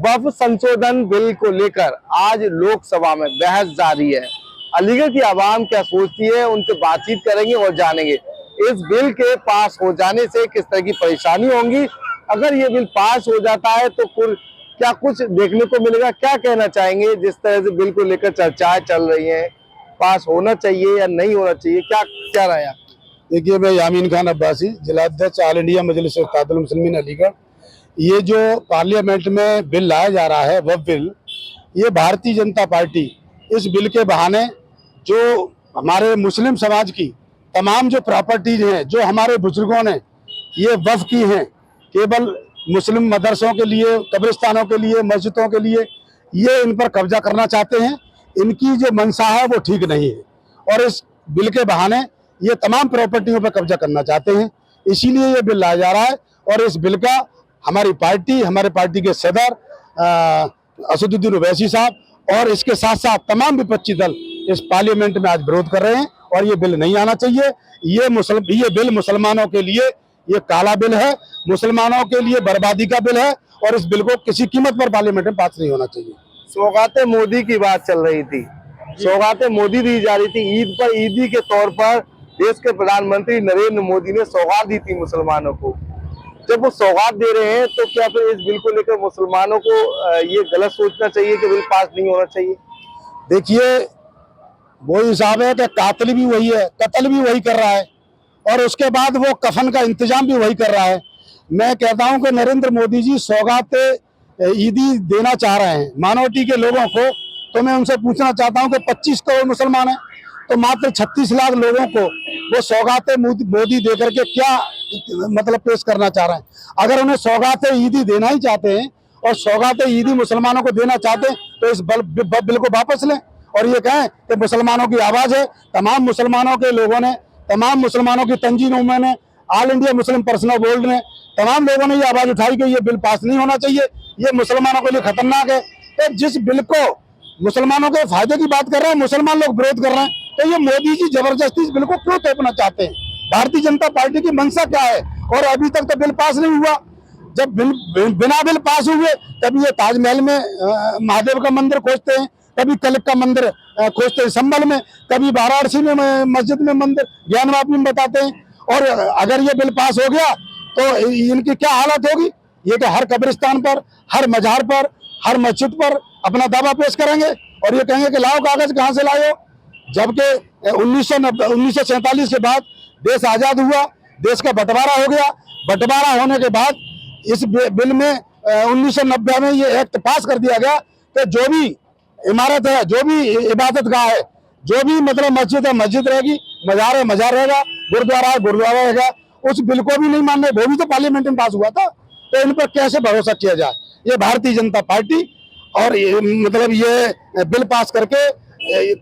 वक्फ संशोधन बिल को लेकर आज लोकसभा में बहस जारी है। अलीगढ़ की आवाम क्या सोचती है, उनसे बातचीत करेंगे और जानेंगे इस बिल के पास हो जाने से किस तरह की परेशानी होंगी। अगर ये बिल पास हो जाता है तो क्या कुछ देखने को मिलेगा, क्या कहना चाहेंगे जिस तरह से बिल को लेकर चर्चाएं चल रही हैं, पास होना चाहिए या नहीं होना चाहिए, क्या क्या राय है? देखिए, मैं यामीन खान अब्बासी, जिलाध्यक्ष ऑल इंडिया मजलिस इत्तेहादुल मुस्लिमीन अलीगढ़। ये जो पार्लियामेंट में बिल लाया जा रहा है वह बिल, ये भारतीय जनता पार्टी इस बिल के बहाने जो हमारे मुस्लिम समाज की तमाम जो प्रॉपर्टीज हैं, जो हमारे बुजुर्गों ने ये वक्फ की हैं, केवल मुस्लिम मदरसों के लिए, कब्रिस्तानों के लिए, मस्जिदों के लिए, ये इन पर कब्जा करना चाहते हैं। इनकी जो मंशा है वो ठीक नहीं है और इस बिल के बहाने ये तमाम प्रॉपर्टियों पर कब्जा करना चाहते हैं। इसीलिए ये बिल लाया जा रहा है और इस बिल का हमारे पार्टी के सदर असदुद्दीन ओवैसी साहब और इसके साथ साथ तमाम विपक्षी दल इस पार्लियामेंट में आज विरोध कर रहे हैं और ये बिल नहीं आना चाहिए। ये बिल मुसलमानों के लिए ये काला बिल है, मुसलमानों के लिए बर्बादी का बिल है और इस बिल को किसी कीमत पर पार्लियामेंट में पास नहीं होना चाहिए। सौगातें मोदी की बात चल रही थी, सौगातें मोदी दी जा रही थी ईद पर। ईदी के तौर पर देश के प्रधानमंत्री नरेंद्र मोदी ने सौगात दी थी मुसलमानों को। जब वो सौगात दे रहे हैं तो क्या फिर इस बिल को लेकर मुसलमानों को ये गलत सोचना चाहिए कि बिल पास नहीं होना चाहिए? देखिए, वही हिसाब है कि कातिल भी वही है, कत्ल भी वही कर रहा है और उसके बाद वो कफन का इंतजाम भी वही कर रहा है। मैं कहता हूं कि नरेंद्र मोदी जी सौगात ईदी देना चाह रहे हैं माइनॉरिटी के लोगों को, तो मैं उनसे पूछना चाहता हूं कि 25 करोड़ मुसलमान हैं तो मात्र 36 लाख लोगों को वो सौगातें मोदी दे करके क्या मतलब पेश करना चाह रहे हैं। अगर उन्हें सौगातें ईदी देना ही चाहते हैं और सौगातें ईदी मुसलमानों को देना चाहते हैं तो इस बिल को वापस लें और ये कहें कि मुसलमानों की आवाज है। तमाम मुसलमानों के लोगों ने, तमाम मुसलमानों की तंजीमों ने, all India Muslim personal board ने, तमाम लोगों ने ये आवाज उठाई कि ये बिल पास नहीं होना चाहिए, ये मुसलमानों के लिए खतरनाक है। तो जिस बिल को मुसलमानों के फायदे की बात कर रहे हैं, मुसलमान लोग विरोध कर रहे हैं, तो ये मोदी जी जबरदस्ती इस बिल को क्यों थोपना चाहते हैं? भारतीय जनता पार्टी की मंशा क्या है? और अभी तक तो बिल पास नहीं हुआ। जब बिना बिल पास हुए कभी ये ताजमहल में महादेव का मंदिर खोजते हैं, कभी कलिक का मंदिर खोजते हैं संभल में, कभी वाराणसी में मस्जिद में मंदिर ज्ञानवापी में बताते हैं। और अगर ये बिल पास हो गया तो इनकी क्या हालत होगी? ये तो हर कब्रिस्तान पर, हर मजार पर, हर मस्जिद पर अपना दावा पेश करेंगे और ये कहेंगे कि लाओ कागज कहाँ से लाए हो। जबकि 1947 के बाद देश आजाद हुआ, देश का बंटवारा हो गया। बंटवारा होने के बाद इस बिल में 1990 में ये एक्ट पास कर दिया गया कि जो भी इमारत है, जो भी इबादत गाह है, जो भी मतलब मस्जिद है मस्जिद रहेगी, मजार है मजार रहेगा, गुरुद्वारा है गुरुद्वारा रहेगा। उस बिल को भी नहीं मान रहे, वो भी तो पार्लियामेंट में पास हुआ था। तो इन पर कैसे भरोसा किया जाए? ये भारतीय जनता पार्टी और ये बिल पास करके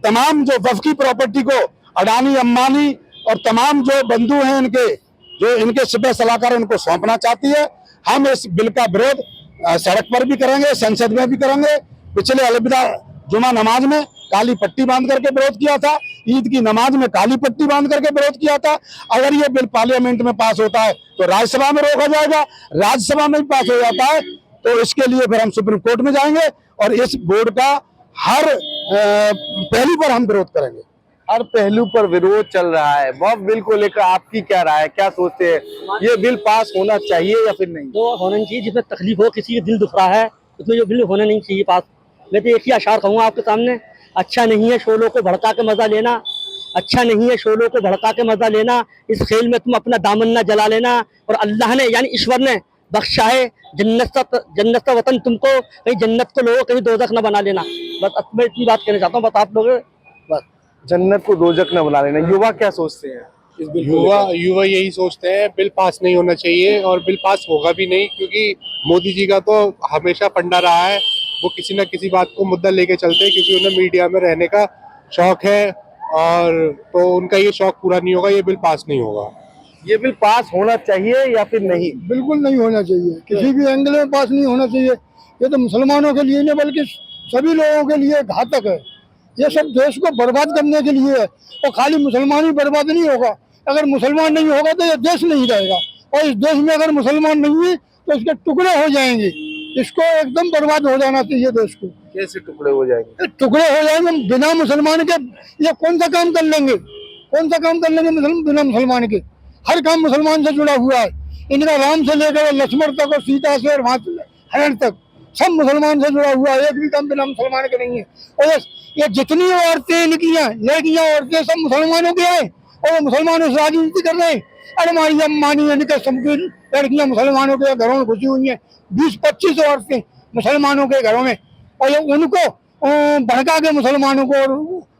तमाम जो वक्फ की प्रॉपर्टी को अडानी, अंबानी और तमाम जो बंधु हैं इनके, जो इनके सिपह सलाहकार, उनको सौंपना चाहती है। हम इस बिल का विरोध सड़क पर भी करेंगे, संसद में भी करेंगे। पिछले अलविदा जुमा नमाज में काली पट्टी बांध करके विरोध किया था, ईद की नमाज में काली पट्टी बांध करके विरोध किया था। अगर ये बिल पार्लियामेंट में पास होता है तो राज्यसभा में रोका जाएगा, राज्यसभा में भी पास हो जाता है तो इसके लिए फिर हम सुप्रीम कोर्ट में जाएंगे और इस बोर्ड का हर पहलू पर हम विरोध करेंगे। हर पहलू पर विरोध चल रहा है। वक्फ बिल को लेकर आपकी क्या राय है, क्या सोचते हैं, ये बिल पास होना चाहिए या फिर नहीं? तो होना नहीं चाहिए। जिसमें तकलीफ हो, किसी का दिल दुख रहा है, उसमें जो बिल होना नहीं चाहिए पास। मैं तो एक ही अशार कहूँगा आपके सामने, अच्छा नहीं है शोलों को भड़का के मजा लेना, अच्छा नहीं है शोलों को भड़का के मजा लेना। इस खेल में तुम अपना दामन ना जला लेना। और अल्लाह ने यानी ईश्वर ने बख्शा है जन्नत का वतन तुमको, कहीं जन्नत को लोगों कहीं दोजख न बना लेना। बस मैं इतनी बात कहना चाहता हूँ। बस आप लोग बस जन्नत को दोजख न बना लेना। युवा क्या सोचते हैं इस बिल को? युवा यही सोचते हैं बिल पास नहीं होना चाहिए और बिल पास होगा भी नहीं, क्योंकि मोदी जी का तो हमेशा फंडा रहा है, वो किसी न किसी बात को मुद्दा लेके चलते हैं क्योंकि उन्हें मीडिया में रहने का शौक है और तो उनका ये शौक पूरा नहीं होगा। ये बिल पास नहीं होगा। ये बिल पास होना चाहिए या फिर नहीं? बिल्कुल नहीं होना चाहिए, किसी भी एंगल में पास नहीं होना चाहिए। ये तो मुसलमानों के लिए नहीं बल्कि सभी लोगों के लिए घातक है। ये सब देश को बर्बाद करने के लिए है और खाली मुसलमान ही बर्बाद नहीं होगा। अगर मुसलमान नहीं होगा तो ये देश नहीं रहेगा और इस देश में अगर मुसलमान नहीं है तो इसके टुकड़े हो जाएंगे। इसको एकदम बर्बाद हो जाना चाहिए देश को। कैसे टुकड़े हो जाएंगे? टुकड़े हो जाएंगे बिना मुसलमान के। ये कौन सा काम कर लेंगे, कौन सा काम कर लेंगे बिना मुसलमान के? हर काम मुसलमान से जुड़ा हुआ है इनका, राम से लेकर लक्ष्मण तक और सीता से और वहां हरण तक सब मुसलमान से जुड़ा हुआ है, एक भी काम बिना मुसलमान के नहीं है। और ये जितनी औरतें इनकी हैं, लड़कियां औरतें सब मुसलमानों के हैं और मुसलमानों से राजनीति कर रहे हैं। अरे हमारी अम्मानी इनके सबकी लड़कियां मुसलमानों के घरों में घुसी हुई हैं, 20-25 औरतें मुसलमानों के घरों में, और ये उनको भड़का के मुसलमानों को और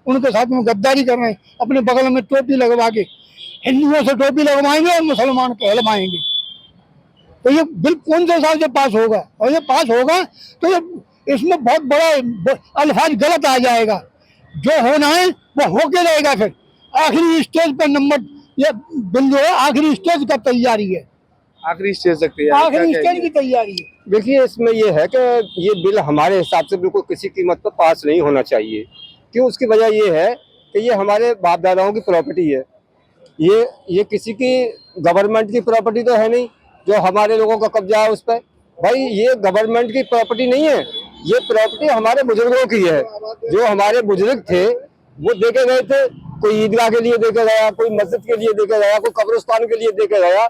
उनके साथ में गद्दारी कर रहे हैं। अपने बगल में टोपी लगवा के हिंदुओं से टोपी लगवाएंगे और मुसलमान कहलवाएंगे। तो ये बिल कौन से हिसाब से पास होगा? और ये पास होगा तो ये इसमें बहुत बड़ा अल्फाज गलत आ जाएगा। जो होना है वो होके रहेगा। फिर आखिरी स्टेज पर नंबर ये बिल जो है आखिरी स्टेज का तैयारी है, आखिरी स्टेज तक तैयारी, आखिरी स्टेज की तैयारी है। देखिए, इसमें ये है कि ये बिल हमारे हिसाब से बिल्कुल किसी कीमत पर पास नहीं होना चाहिए। क्यों? उसकी वजह ये है कि ये हमारे बाप दादाओं की प्रॉपर्टी है। ये किसी की गवर्नमेंट की प्रॉपर्टी तो है नहीं जो हमारे लोगों का कब्जा है उस पर। भाई, ये गवर्नमेंट की प्रॉपर्टी नहीं है, ये प्रॉपर्टी हमारे बुजुर्गों की है। जो हमारे बुजुर्ग थे वो देके गए थे, कोई ईदगाह के लिए देके गया, कोई मस्जिद के लिए देके गया, कोई कब्रिस्तान के लिए देके गया।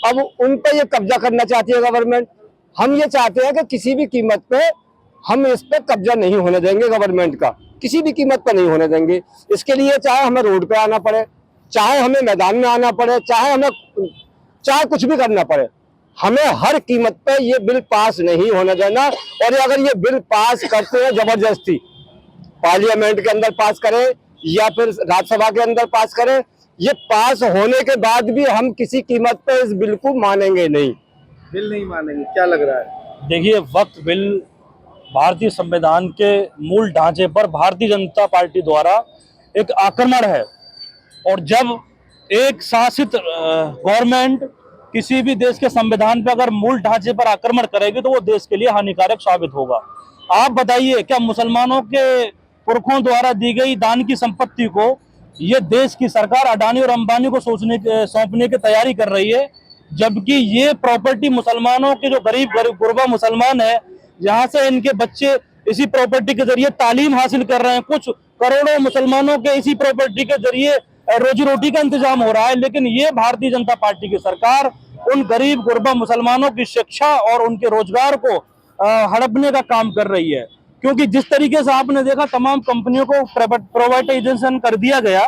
अब उन पर ये कब्जा करना चाहती है गवर्नमेंट। हम ये चाहते हैं कि किसी भी कीमत पे हम इस पे कब्जा नहीं होने देंगे, गवर्नमेंट का किसी भी कीमत पर नहीं होने देंगे। इसके लिए चाहे हमें रोड पे आना पड़े, चाहे हमें मैदान में आना पड़े, चाहे कुछ भी करना पड़े, हमें हर कीमत पे ये बिल पास नहीं होने देना। और अगर ये बिल पास करते हैं जबरदस्ती, पार्लियामेंट के अंदर पास करें या फिर राज्यसभा के अंदर पास करें, ये पास होने के बाद भी हम किसी कीमत पे इस बिल को मानेंगे नहीं। बिल नहीं मानेंगे, क्या लग रहा है? देखिए, वक्त बिल भारतीय संविधान के मूल ढांचे पर भारतीय जनता पार्टी द्वारा एक आक्रमण है। और जब एक शासित गवर्नमेंट किसी भी देश के संविधान पर अगर मूल ढांचे पर आक्रमण करेगी तो वो देश के लिए हानिकारक साबित होगा। आप बताइए, क्या मुसलमानों के पुरखों द्वारा दी गई दान की संपत्ति को ये देश की सरकार अडानी और अंबानी को सौंपने की तैयारी कर रही है, जबकि ये प्रॉपर्टी मुसलमानों के जो गरीब गुरबा मुसलमान है, यहाँ से इनके बच्चे इसी प्रॉपर्टी के जरिए तालीम हासिल कर रहे हैं। कुछ करोड़ों मुसलमानों के इसी प्रॉपर्टी के जरिए रोजी रोटी का इंतजाम हो रहा है। लेकिन ये भारतीय जनता पार्टी की सरकार उन गरीब गुरबा मुसलमानों की शिक्षा और उनके रोजगार को हड़पने का काम कर रही है। क्योंकि जिस तरीके से आपने देखा तमाम कंपनियों को प्राइवेटाइजेशन कर दिया गया,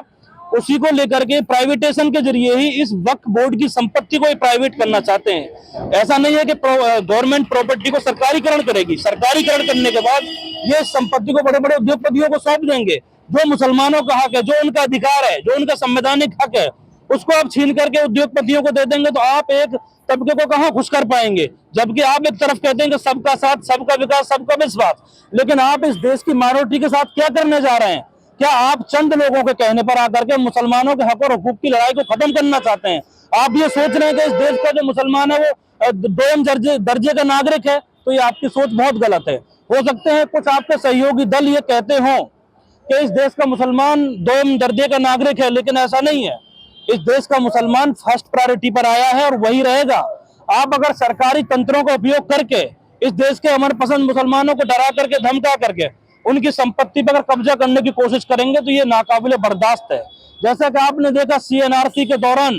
उसी को लेकर के प्राइवेटेशन के जरिए ही इस वक्फ बोर्ड की संपत्ति को प्राइवेट करना चाहते हैं। ऐसा नहीं है कि गवर्नमेंट प्रॉपर्टी को सरकारीकरण करेगी। सरकारीकरण करने के बाद ये संपत्ति को बड़े बड़े उद्योगपतियों को सौंप देंगे। जो मुसलमानों का हक है, जो उनका अधिकार है, जो उनका संवैधानिक हक है, उसको आप छीन करके उद्योगपतियों को दे देंगे तो आप एक तबके को कहां खुश कर पाएंगे? जबकि आप एक तरफ कहते हैं कि सबका साथ, सबका विकास, सबका विश्वास, लेकिन आप इस देश की माइनॉरिटी के साथ क्या करने जा रहे हैं? क्या आप चंद लोगों के कहने पर आकर के मुसलमानों के हक और हुकूक की लड़ाई को खत्म करना चाहते हैं? आप ये सोच रहे हैं कि इस देश का जो मुसलमान है वो दोयम दर्जे का नागरिक है, तो ये आपकी सोच बहुत गलत है। हो सकते हैं कुछ आपके सहयोगी दल ये कहते हों कि इस देश का मुसलमान दोयम दर्जे का नागरिक है, लेकिन ऐसा नहीं है। इस देश का मुसलमान फर्स्ट प्रायोरिटी पर आया है और वही रहेगा। आप अगर सरकारी तंत्रों का उपयोग करके इस देश के अमर पसंद मुसलमानों को डरा करके, धमका करके उनकी संपत्ति पर कब्जा करने की कोशिश करेंगे तो ये नाकाबिले बर्दाश्त है। जैसा कि आपने देखा CNRC के दौरान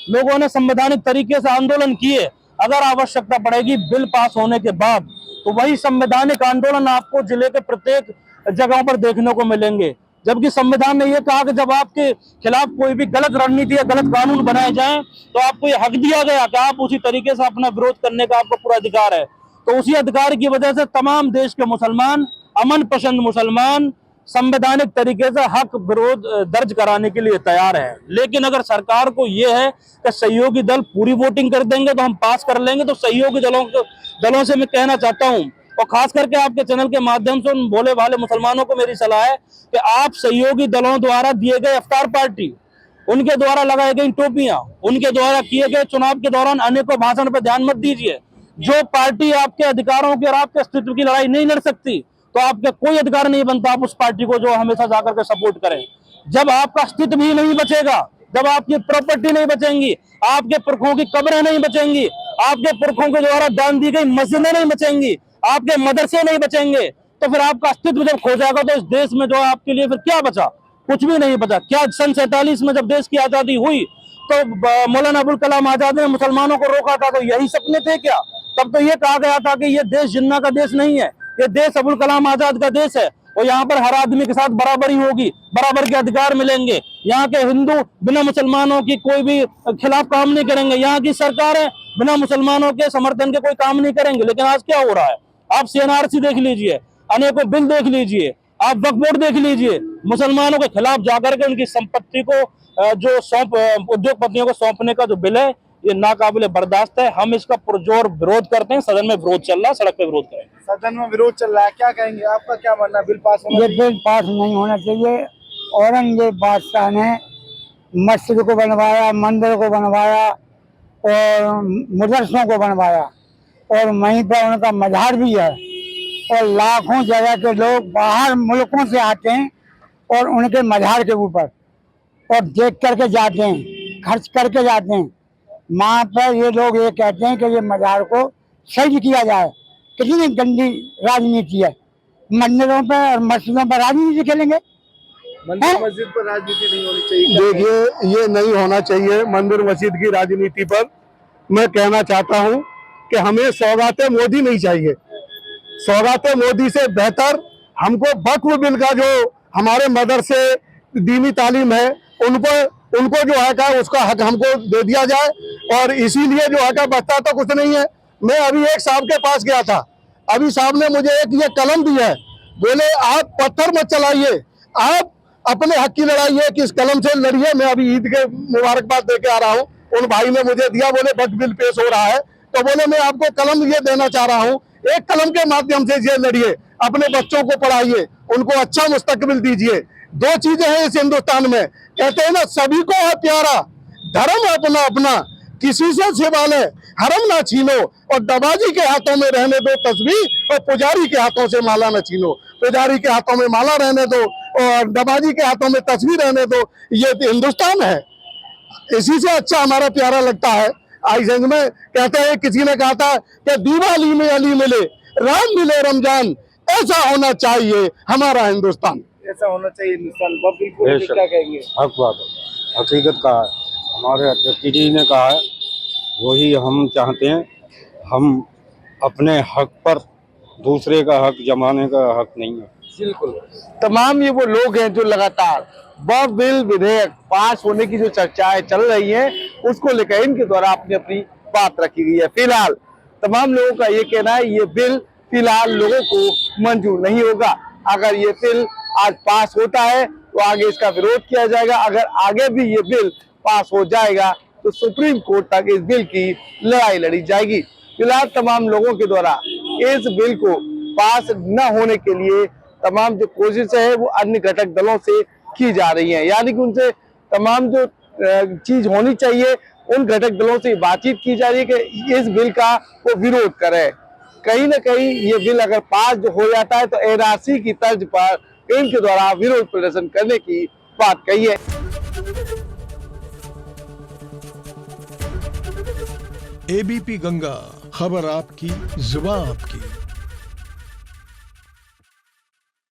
लोगों ने संवैधानिक तरीके से आंदोलन किए। अगर आवश्यकता पड़ेगी बिल पास होने के बाद तो वही संवैधानिक आंदोलन आपको जिले के प्रत्येक जगहों पर देखने को मिलेंगे। जबकि संविधान ने यह कहा कि जब आपके खिलाफ कोई भी गलत रणनीति या गलत कानून बनाए जाएं तो आपको यह हक दिया गया कि आप उसी तरीके से अपना विरोध करने का आपको पूरा अधिकार है। तो उसी अधिकार की वजह से तमाम देश के मुसलमान, अमन पसंद मुसलमान संवैधानिक तरीके से हक विरोध दर्ज कराने के लिए तैयार है। लेकिन अगर सरकार को यह है कि सहयोगी दल पूरी वोटिंग कर देंगे तो हम पास कर लेंगे, तो सहयोगी दलों से मैं कहना चाहता हूं, और खास करके आपके चैनल के माध्यम से उन भोले भाले मुसलमानों को मेरी सलाह है कि आप सहयोगी दलों द्वारा दिए गए इफ्तार पार्टी, उनके द्वारा लगाई गई टोपियां, उनके द्वारा किए गए चुनाव के दौरान अनेकों भाषण पर ध्यान मत दीजिए। जो पार्टी आपके अधिकारों की और आपके अस्तित्व की लड़ाई नहीं लड़ सकती तो आपका कोई अधिकार नहीं बनता आप उस पार्टी को जो हमेशा जाकर के सपोर्ट करें। जब आपका अस्तित्व भी नहीं बचेगा, जब आपकी प्रॉपर्टी नहीं बचेंगी, आपके पुरखों की कब्रें नहीं बचेंगी, आपके पुरखों के द्वारा दान दी गई मस्जिदें नहीं बचेंगी, आपके मदरसे नहीं बचेंगे तो फिर आपका अस्तित्व जब खो जाएगा तो इस देश में जो आपके लिए फिर क्या बचा? कुछ भी नहीं बचा। क्या सन 47 में जब देश की आजादी हुई तो मौलाना अबुल कलाम आजाद ने मुसलमानों को रोका था, तो यही सपने थे क्या? तब तो ये कहा गया था कि ये देश जिन्ना का देश नहीं है, ये देश अबुल कलाम आजाद का देश है और यहाँ पर हर आदमी के साथ बराबरी होगी, बराबर के अधिकार मिलेंगे। यहाँ के हिंदू बिना मुसलमानों की कोई भी खिलाफ काम नहीं करेंगे, यहाँ की सरकारें बिना मुसलमानों के समर्थन के कोई काम नहीं करेंगे। लेकिन आज क्या हो रहा है? आप CNRC देख लीजिए, अनेकों बिल देख लीजिए, आप वक्फ बोर्ड देख लीजिए, मुसलमानों के खिलाफ जाकर के उनकी संपत्ति को जो उद्योगपतियों को सौंपने का जो बिल है, ये नाकाबिले बर्दाश्त है। हम इसका पुरजोर विरोध करते हैं। सदन में विरोध चल रहा है, सड़क पे विरोध करेंगे। सदन में विरोध चल रहा है, क्या कहेंगे? आपका क्या मानना है? बिल पास होना ये चाहिए? बिल पास नहीं होना चाहिए। औरंगजेब बादशाह ने मस्जिद को बनवाया, मंदिर को बनवाया और मदरसों को बनवाया और वहीं पर उनका मज़ार भी है और लाखों जगह के लोग बाहर मुल्कों से आते हैं और उनके मज़ार के ऊपर और देख करके जाते हैं, खर्च करके जाते हैं। वहाँ पर ये लोग ये कहते हैं कि ये मज़ार को सही किया जाए। कितनी गंदी राजनीति है। मंदिरों पर और मस्जिदों पर राजनीति खेलेंगे। मंदिर मस्जिद पर राजनीति नहीं होनी चाहिए। देखिए, ये नहीं होना चाहिए मंदिर मस्जिद की राजनीति पर। मैं कहना चाहता हूं कि हमें सौगाते मोदी नहीं चाहिए। सौगाते मोदी से बेहतर हमको वक्फ बिल का जो हमारे मदरसे दीनी तालीम है उनको जो है का उसका हक हमको दे दिया जाए और इसीलिए जो है का बचता तो कुछ नहीं है। मैं अभी एक साहब के पास गया था, अभी साहब ने मुझे एक ये कलम दी है, बोले आप पत्थर मत चलाइए, आप अपने हक की लड़ाई है कि इस कलम से लड़िए। मैं अभी ईद के मुबारकबाद दे के आ रहा हूँ, उन भाई ने मुझे दिया, बोले वक्फ बिल पेश हो रहा है तो बोले मैं आपको कलम ये देना चाह रहा हूँ, एक कलम के माध्यम से ये लड़िए, अपने बच्चों को पढ़ाइए, उनको अच्छा मुस्तकबिल दीजिए। दो चीजें हैं इस हिंदुस्तान में, कहते हैं ना सभी को है प्यारा, धर्म अपना अपना, किसी से सिवा ले हरम ना छीनो और दबाजी के हाथों में रहने दो तस्बीह और पुजारी के हाथों से माला न छीनो। पुजारी के हाथों में माला रहने दो और दबाजी के हाथों में तस्बीह रहने दो। ये हिंदुस्तान है, इसी से अच्छा हमारा प्यारा लगता है। आइजंग में कहते हैं, किसी ने कहा था कि दिवाली में अली मिले, राम मिले रमजान, ऐसा होना चाहिए हमारा हिंदुस्तान। ऐसा होना चाहिए हिंदुस्तान। वक्फ बिल को लेकर क्या कहेंगे? हक बात है, हकीकत का है, हमारे अध्यक्ष जी ने कहा है, वही हम चाहते हैं। हम अपने हक पर दूसरे का हक जमाने का हक नहीं है। बिल्कुल। तमाम ये वो लोग हैं जो लगातार वक्फ बिल विधेयक पास होने की जो चर्चाएं चल रही हैं उसको लेकर इनके द्वारा अपनी अपनी बात रखी गई है। फिलहाल तमाम लोगों का ये कहना है ये बिल फिलहाल लोगों को मंजूर नहीं होगा। अगर ये बिल आज पास होता है तो आगे इसका विरोध किया जाएगा। अगर आगे भी ये बिल पास हो जाएगा तो सुप्रीम कोर्ट तक इस बिल की लड़ाई लड़ी जाएगी। फिलहाल तमाम लोगों के द्वारा इस बिल को पास न होने के लिए तमाम जो कोशिशें है वो अन्य घटक दलों से की जा रही हैं, यानी कि उनसे तमाम जो चीज होनी चाहिए उन घटक दलों से बातचीत की जा रही है कि इस बिल का वो विरोध करें। कहीं ना कहीं ये बिल अगर पास जो हो जाता है तो NRC की तर्ज पर इनके द्वारा विरोध प्रदर्शन करने की बात कही है। ABP गंगा, खबर आपकी, जुबान आपकी।